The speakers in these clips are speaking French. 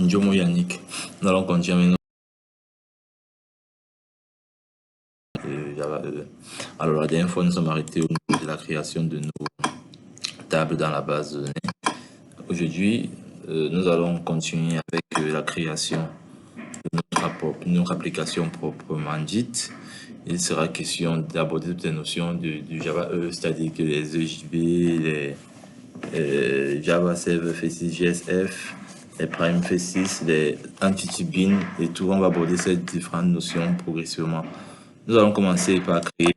Njomo Yannick. Nous allons continuer maintenant. Alors, la dernière fois, nous sommes arrêtés au niveau de la création de nos tables dans la base de données. Aujourd'hui, nous allons continuer avec la création de notre application proprement dite. Il sera question d'aborder toutes les notions du Java E, c'est-à-dire que les EJB, les Java Server Faces GSF, les Prime Faces, les Entity Bin et tout. On va aborder ces différentes notions progressivement. Nous allons commencer par créer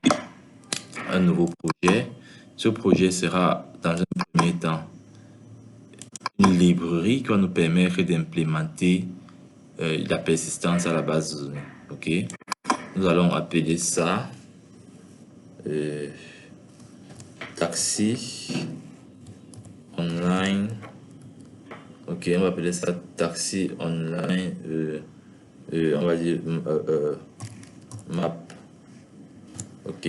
un nouveau projet. Ce projet sera dans un premier temps une librairie qui va nous permettre d'implémenter la persistance à la base de données. Ok, nous allons appeler ça taxi online. Ok, on va appeler ça taxi online. On va dire map. Ok,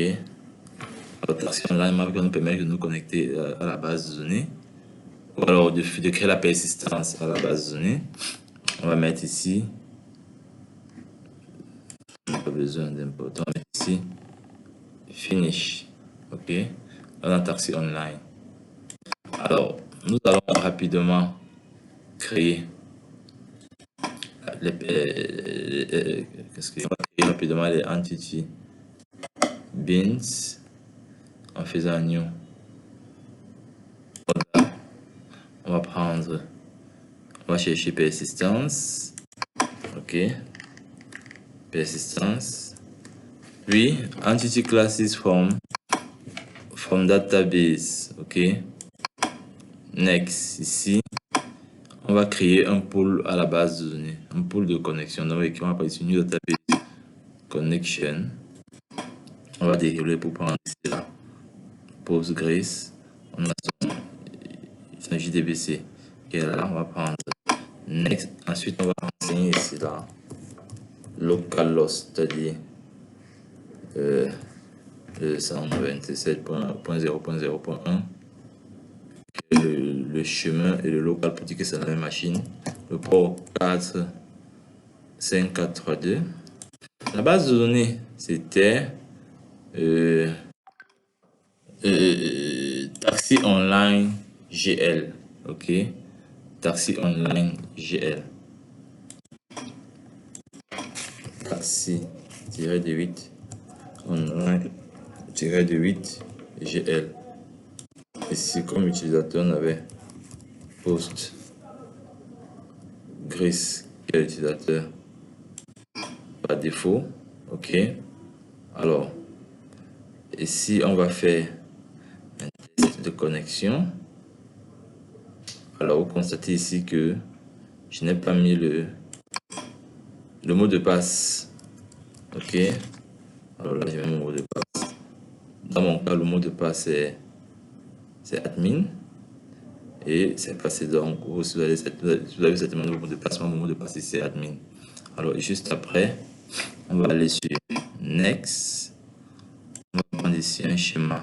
alors taxi online map qui va nous permettre de nous connecter à la base de données. Ou alors de créer la persistance à la base de données. On va mettre ici, on n'a pas besoin d'important, on va mettre ici finish. Ok, on a taxi online. Alors nous allons rapidement créer rapidement les entity bins en faisant un new. On va prendre, on va chercher persistance. Ok, persistance, puis entity classes from database. Ok, next, ici on va créer un pool à la base de données, un pool de connexion. Donc on va appeler ici new database connection. On va dérouler pour prendre ici là Postgres. On a son JDBC qui est là. On va prendre next. Ensuite on va renseigner ici là localhost, c'est-à-dire 127.0.0.1, le chemin et le local pour dire que c'est la même machine. Le port 45432. La base de données c'était taxi online GL. Ok, taxi online GL, taxi-8 online-8 GL. Ici comme utilisateur on avait Postgres qui est l'utilisateur par défaut. Ok, alors ici on va faire un test de connexion. Alors vous constatez ici que je n'ai pas mis le mot de passe. Ok, alors là je mets mon mot de passe. Dans mon cas le mot de passe c'est admin et c'est passé. Donc vous avez certainement le mot de passe. Mon mot de passe c'est admin. Alors juste après on va aller sur next. On va prendre ici un schéma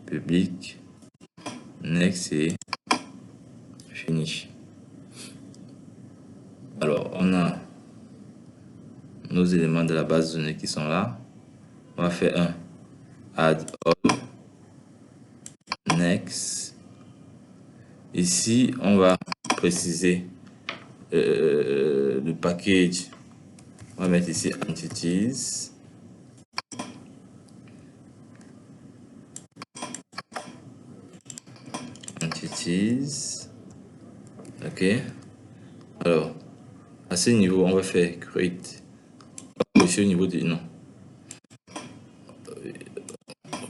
public, next et finish. Alors on a nos éléments de la base de données qui sont là. On va faire un add all, next. Ici on va préciser le package. On va mettre ici entities. Ok, alors à ce niveau on va faire create au niveau du nom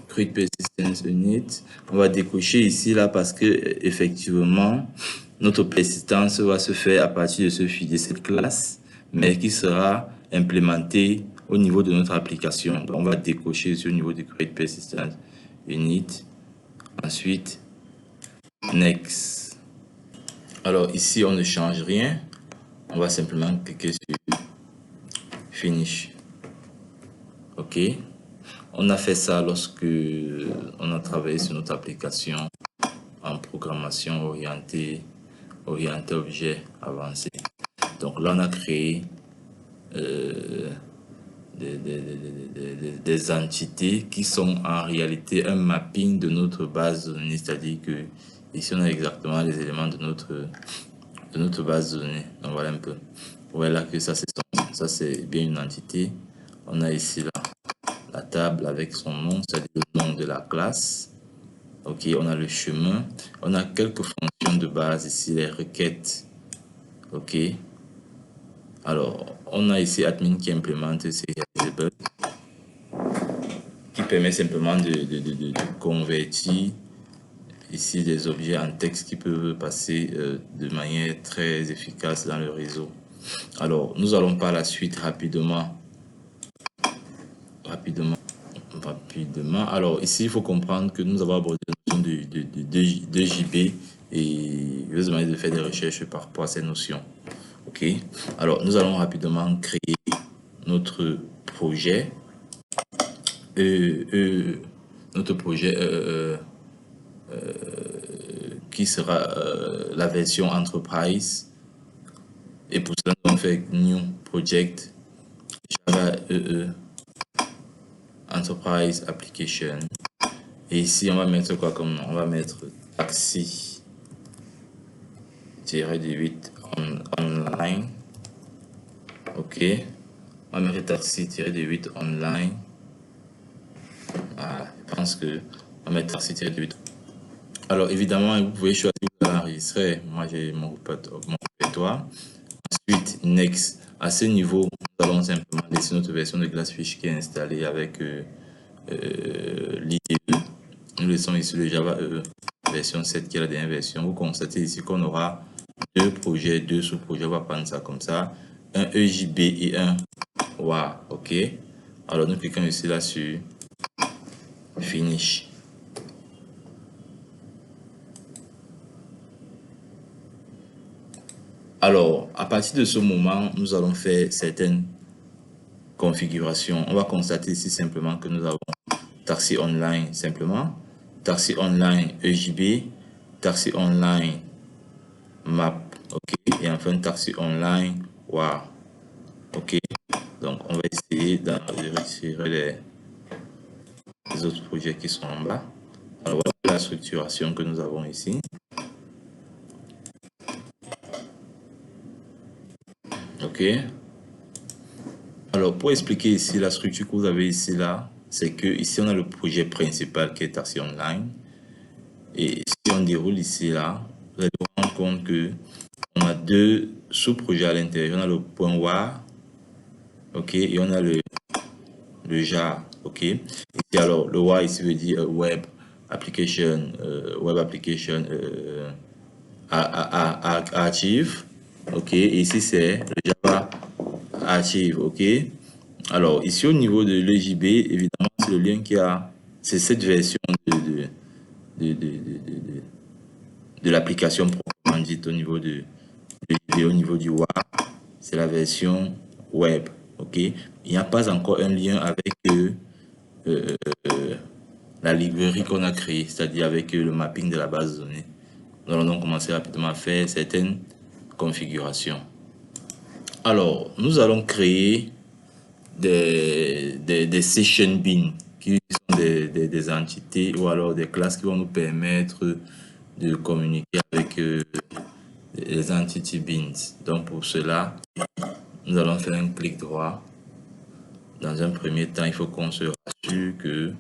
create persistence unit. On va décocher ici là parce que effectivement notre persistance va se faire à partir de ce fichier, de cette classe, mais qui sera implémenté au niveau de notre application. Donc on va décocher ici au niveau du create persistence unit. Ensuite next. Alors ici on ne change rien, on va simplement cliquer sur finish. Ok, on a fait ça lorsque on a travaillé sur notre application en programmation orientée objet avancé. Donc là, on a créé des entités qui sont en réalité un mapping de notre base de données, c'est-à-dire que ici on a exactement les éléments de notre base de données. Donc voilà un peu. Voilà que ça c'est bien une entité. On a ici la table avec son nom, c'est-à-dire le nom de la classe. Ok, on a le chemin. On a quelques fonctions de base ici, les requêtes. Ok. Alors, on a ici admin qui implémente serializable, qui permet simplement de convertir ici des objets en texte qui peuvent passer de manière très efficace dans le réseau. Alors, nous allons par la suite rapidement. Alors, ici, il faut comprendre que nous avons abordé la notion de JB et je vais vous demander de faire des recherches par rapport à ces notions. Ok. Alors, nous allons rapidement créer notre projet. Qui sera la version Enterprise. Et pour cela, on fait New Project Java Enterprise Application. Et ici, on va mettre quoi comme nom? On va mettre taxi-8 online. Ok. On va mettre taxi-8 online. Voilà. Je pense que on va mettre taxi-8. Alors, évidemment, vous pouvez choisir d'enregistrer. Moi, j'ai mon répertoire. Ensuite, next. À ce niveau, nous allons simplement laisser notre version de Glassfish qui est installée avec l'IDE. Nous laissons ici le Java version 7 qui est la dernière version. Vous constatez ici qu'on aura deux projets, deux sous-projets. On va prendre ça comme ça. Un EJB et un WAR. OK. Alors, nous cliquons ici là sur Finish. Alors, à partir de ce moment, nous allons faire certaines configurations. On va constater ici simplement que nous avons Taxi Online simplement, Taxi Online EJB, Taxi Online Map, ok, et enfin Taxi Online WAR, ok. Donc, on va essayer de retirer les autres projets qui sont en bas. Alors, voilà la structuration que nous avons ici. Ok. Alors, pour expliquer ici la structure que vous avez ici, là, c'est que ici, on a le projet principal qui est Taxi Online. Et si on déroule ici, là, vous allez vous rendre compte que on a deux sous-projets à l'intérieur. On a le point WAR, ok, et on a le JAR, ok. Ici, alors, le WAR ici veut dire Web Application, Archive, ok. Et ici, c'est le Java Archive, ok. Alors, ici, au niveau de l'EJB, évidemment, c'est le lien qui a, c'est cette version de l'application proprement dite au niveau au niveau du WAR, c'est la version web, ok. Il n'y a pas encore un lien avec la librairie qu'on a créée, c'est-à-dire avec le mapping de la base de données. Nous allons donc commencer rapidement à faire certaines configurations. Alors, nous allons créer des session beans qui sont des entités ou alors des classes qui vont nous permettre de communiquer avec les entity beans. Donc pour cela, nous allons faire un clic droit. Dans un premier temps, il faut qu'on se rassure que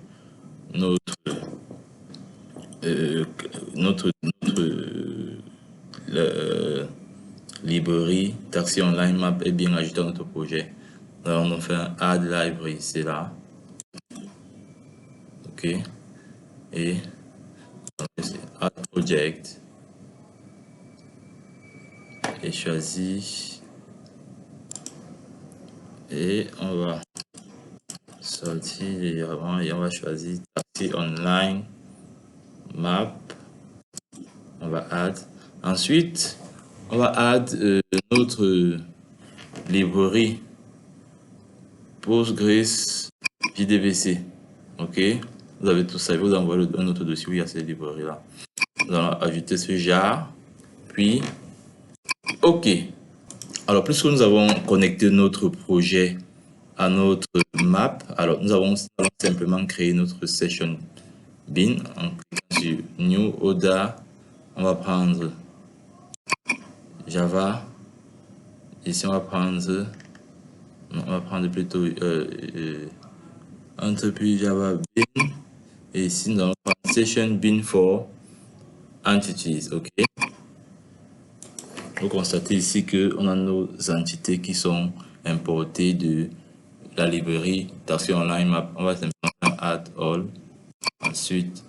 notre librairie Taxi Online Map est bien ajoutée à notre projet. Nous allons donc faire un Add Library, c'est là. Ok. Et Add Project. Et choisir. Et on va sortir légèrement et on va choisir Taxi Online Map. On va add. Ensuite, on va add notre librairie Postgres JDBC. Ok. Vous avez tout ça. Je vous envoie un autre dossier où il y a ces librairies là. Nous allons ajouter ce jar. Puis, ok. Alors, puisque nous avons connecté notre projet à notre map, alors nous allons simplement créer notre session bin en cliquant sur New Oda. On va prendre Java. Ici, on va prendre plutôt entreprise Java bin. Et ici, nous allons prendre session bin for entities. OK. Vous constatez ici qu'on a nos entités qui sont importées de la librairie Taxi Online Map. On va simplement faire add all. Ensuite,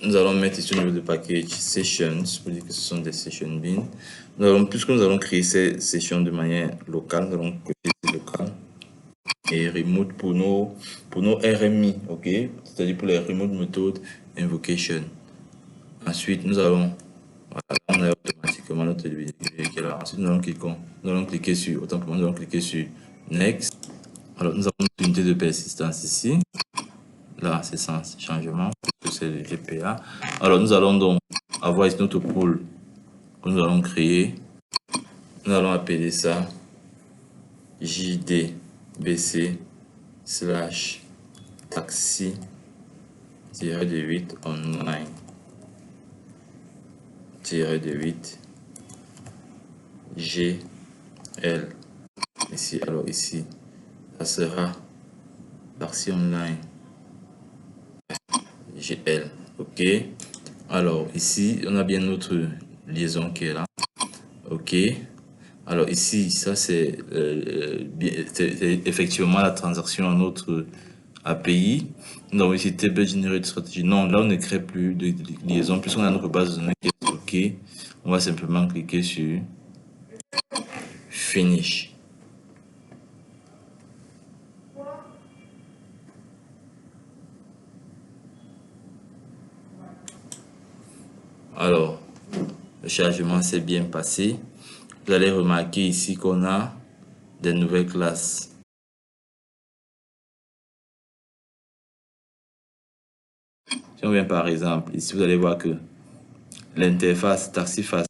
nous allons mettre ici au niveau de package sessions pour dire que ce sont des session bin. Puisque nous allons créer ces sessions de manière locale, nous allons copier local et remote pour nos RMI, ok, c'est-à-dire pour les remote method invocation. Ensuite, nous allons, voilà, on a automatiquement notre librairie qui est là. Ensuite, nous allons cliquer sur, autant pour moi, nous allons cliquer sur next. Alors, nous avons une unité de persistance ici. Là, c'est sans changement, c'est le GPA. Alors, nous allons donc avoir ici notre pool que nous allons créer. Nous allons appeler ça JDBC / taxi de 8 online de 8 GL. Ici, alors ici, ça sera taxi online GL. OK. Alors ici, on a bien notre liaison qui est là. OK. Alors ici, ça c'est effectivement la transaction à notre API. Donc ici, table generate strategy. Non, là on ne crée plus de liaison puisqu'on a notre base de données qui est OK. On va simplement cliquer sur Finish. Alors, le chargement s'est bien passé. Vous allez remarquer ici qu'on a des nouvelles classes. Si on vient par exemple, ici vous allez voir que l'interface taxi façade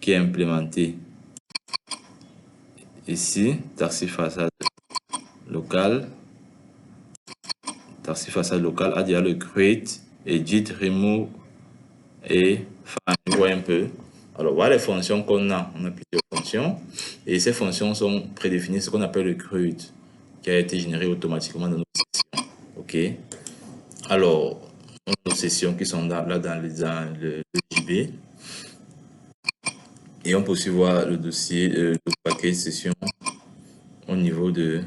qui est implémentée ici, taxi façade locale, a déjà le create, edit, remove et find. On voit un peu. Alors voilà les fonctions qu'on a. On a plusieurs fonctions et ces fonctions sont prédéfinies, ce qu'on appelle le create, qui a été généré automatiquement dans nos sessions. OK. Alors, nos sessions qui sont là dans le JB. Et on peut aussi voir le dossier, le paquet session au niveau de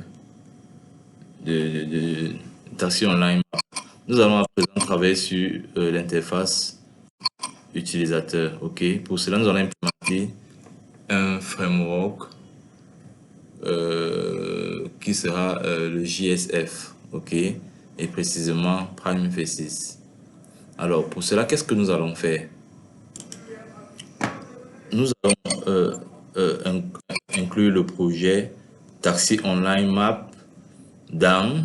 Taxi Online. Nous allons à présent travailler sur l'interface utilisateur. OK. Pour cela, nous allons implémenter un framework qui sera le JSF. OK. Et précisément Prime V6. Alors, pour cela, qu'est-ce que nous allons faire? Nous allons inclure le projet Taxi Online Map dans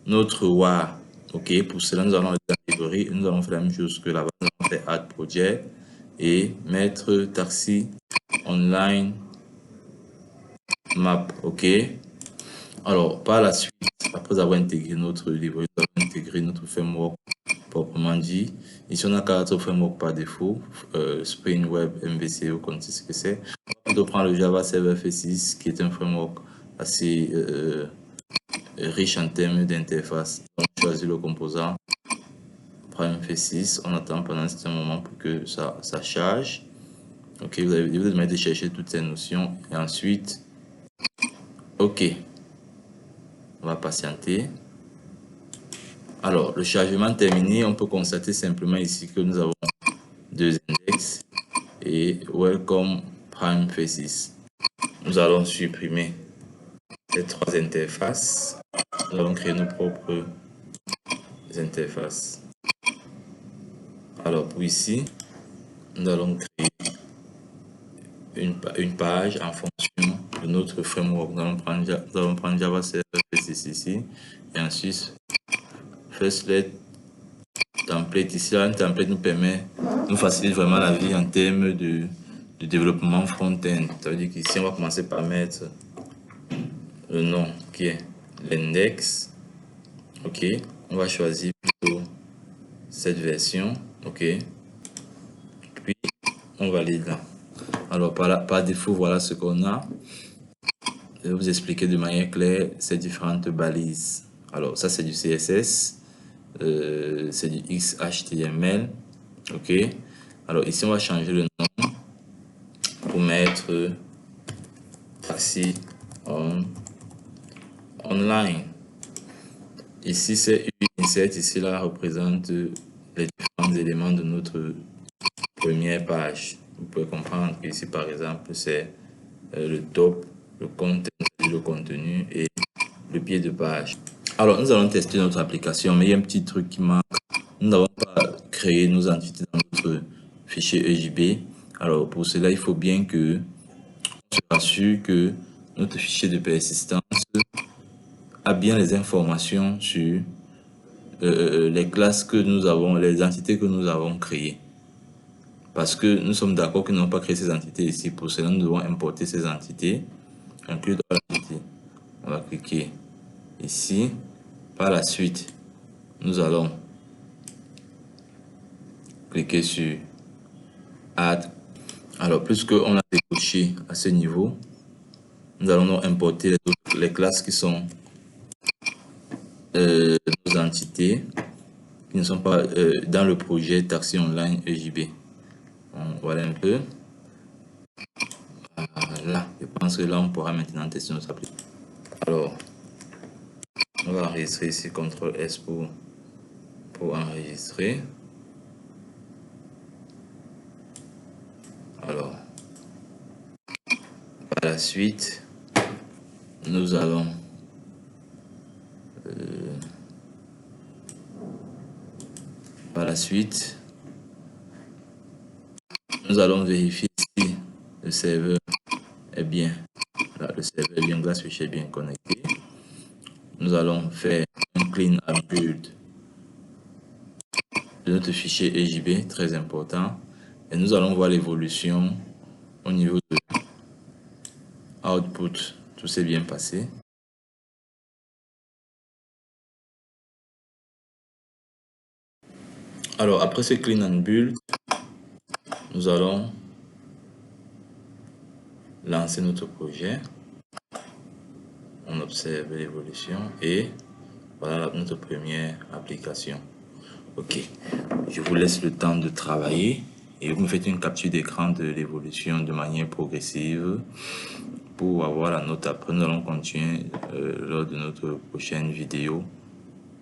notre WAR. OK, pour cela, nous allons aller dans la librairie. Nous allons faire la même chose que là-bas. Nous allons faire Add Project et mettre Taxi Online Map. OK. Alors, par la suite, après avoir intégré notre librairie, nous allons intégrer notre framework proprement dit. Ici, on a 4 frameworks par défaut. Spring Web, MVC, vous connaissez ce que c'est. On peut prendre le Java Server V6, qui est un framework assez riche en termes d'interface. On choisit le composant Prime V6. On attend pendant un certain moment pour que ça charge. OK, vous avez besoin de chercher toutes ces notions. Et ensuite, OK, on va patienter. Alors, le chargement terminé, on peut constater simplement ici que nous avons 2 index et Welcome Prime V6. Nous allons supprimer ces 3 interfaces. Nous allons créer nos propres interfaces. Alors, pour ici, nous allons créer une page en fonction de notre framework. Nous allons prendre Java Server V6 ici et ensuite Firstlet template. Ici, un template nous facilite vraiment la vie en termes de développement front-end. Ça veut dire qu'ici, on va commencer par mettre le nom qui est l'index. OK. On va choisir plutôt cette version. OK. Puis, on valide là. Alors, par défaut, voilà ce qu'on a. Je vais vous expliquer de manière claire ces différentes balises. Alors, ça, c'est du CSS. C'est du XHTML. OK. Alors, ici, on va changer le nom pour mettre taxi online. Ici, c'est insert. Ici, là, représente les différents éléments de notre première page. Vous pouvez comprendre qu'ici, par exemple, c'est le top, le contenu et le pied de page. Alors, nous allons tester notre application, mais il y a un petit truc qui manque. Nous n'avons pas créé nos entités dans notre fichier EJB. Alors, pour cela, il faut bien que on se rassure que notre fichier de persistance a bien les informations sur les classes que nous avons, les entités que nous avons créées. Parce que nous sommes d'accord que nous n'avons pas créé ces entités ici. Pour cela, nous devons importer ces entités, inclure dans l'entité. On va cliquer ici. Par la suite, nous allons cliquer sur Add. Alors, puisqu'on a décoché à ce niveau, nous allons importer les classes qui sont nos entités, qui ne sont pas dans le projet Taxi Online EJB. Voilà un peu. Voilà, je pense que là, on pourra maintenant tester notre application. Alors, on va enregistrer ici, CTRL S pour enregistrer. Alors, par la suite, nous allons vérifier si le serveur est bien. Là, le serveur est bien, le switch est bien connecté. Nous allons faire un clean up build de notre fichier EJB, très important. Et nous allons voir l'évolution au niveau de output. Tout s'est bien passé. Alors, après ce clean and build, nous allons lancer notre projet. On observe l'évolution et voilà notre première application. Ok, je vous laisse le temps de travailler et vous me faites une capture d'écran de l'évolution de manière progressive pour avoir la note. Après, nous allons continuer lors de notre prochaine vidéo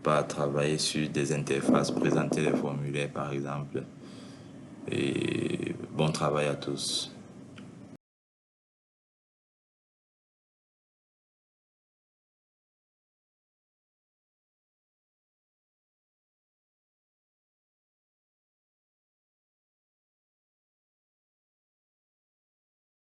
par travailler sur des interfaces, présenter les formulaires par exemple. Et bon travail à tous.